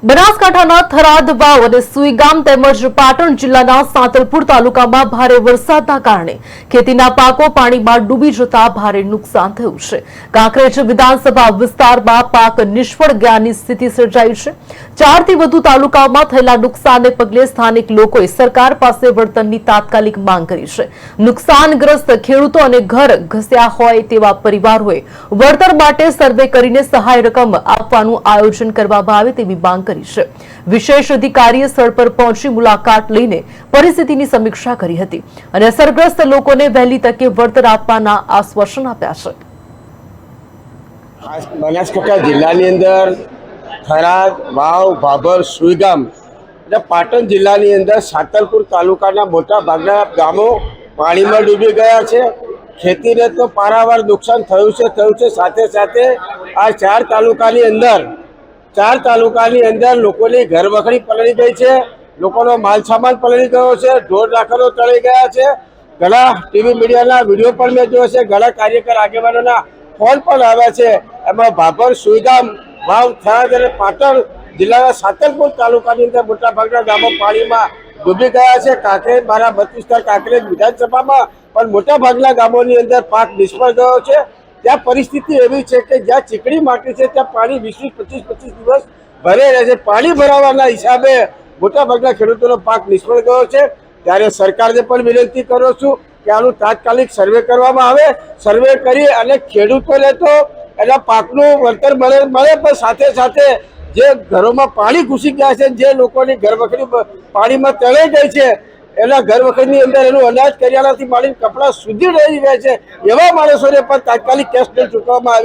બનાસકાંઠાના થરાદ વાવ અને સુઈગામ તેમજ પાટણ જિલ્લાના સાંતલપુર તાલુકામાં ભારે વરસાદના કારણે ખેતીના પાકો પાણીમાં ડૂબી જતા ભારે નુકસાન થયું છે। કાંકરેજ વિધાનસભા વિસ્તારમાં પાક નિષ્ફળ ગયાની સ્થિતિ સર્જાઈ છે। 4 થી વધુ તાલુકાઓમાં થયેલા નુકસાનને પગલે સ્થાનિક લોકોએ સરકાર પાસે વળતરની તાત્કાલિક માંગ કરી છે। નુકસાનગ્રસ્ત ખેડૂતો અને ઘર ઘસ્યા હોય તેવા પરિવારોએ વળતર માટે સર્વે કરીને સહાય રકમ આપવાનું આયોજન કરવામાં આવે તેવી માંગ કરી છે। વિશેષ અધિકારીએ સ્થળ પર પહોંચી મુલાકાત લઈને પરિસ્થિતિની સમીક્ષા કરી હતી અને અસરગ્રસ્ત લોકોને વહેલી તકે વળતર આપવાના આશ્વાસન આપ્યા છે। બનાસકાંઠા જિલ્લાની અંદર થરાદ, વાવ, ભાભર, સુઈગામ અને પાટણ જિલ્લાની અંદર સાંતલપુર તાલુકાના મોટા ભાગના ગામો પાણીમાં ડૂબી ગયા છે। ખેતીને તો પારાવાર નુકસાન થયું છે। સાથે સાથે આ ચાર તાલુકાની અંદર લોકોની ઘરવખરી પલળી ગઈ છે, લોકોનો માલ સામાન પલળી ગયો છે, ઢોર ઢાંખરો તળી ગયા છે। ઘણા ટીવી મીડિયાના વિડીયો પણ મેં જોયો છે, ઘણા કાર્યકર આગેવાનોના ફોન પણ આવ્યા છે। એમાં ભાભર, સુઈગામ, વાવ, થરાદ અને પાટણ જિલ્લાના સાંતલપુર તાલુકાની અંદર મોટાભાગના ગામો પાણીમાં ડૂબી ગયા છે। કાંકરેજ, મારા મત વિસ્તાર કાંકરેજ વિધાનસભામાં પણ મોટાભાગના ગામોની અંદર પાક નિષ્ફળ ગયો છે। ત્યાં પરિસ્થિતિ એવી છે કે જ્યાં ચીકણી માટી છે ત્યાં પાણી 20-25 દિવસ ભરે રહે છે। પાણી ભરાવાના હિસાબે મોટાભાગના ખેડૂતોનો પાક નિષ્ફળ ગયો છે। ત્યારે સરકારને પણ વિનંતી કરું છું કે આનું તાત્કાલિક સર્વે કરવામાં આવે। સર્વે કરી અને ખેડૂતોને તો એના પાકનું વળતર મળે, પણ સાથે સાથે જે ઘરોમાં પાણી ઘૂસી ગયા છે, જે લોકોની ઘરવખરી પાણીમાં તણાઈ ગઈ છે, એના ઘરવખરીની અંદર એનું અનાજ કરિયાણાથી માંડીને કપડાં સુધી રહી ગયા છે, એવા માણસોને પણ તાત્કાલિક કેશ ચૂકવવામાં આવે।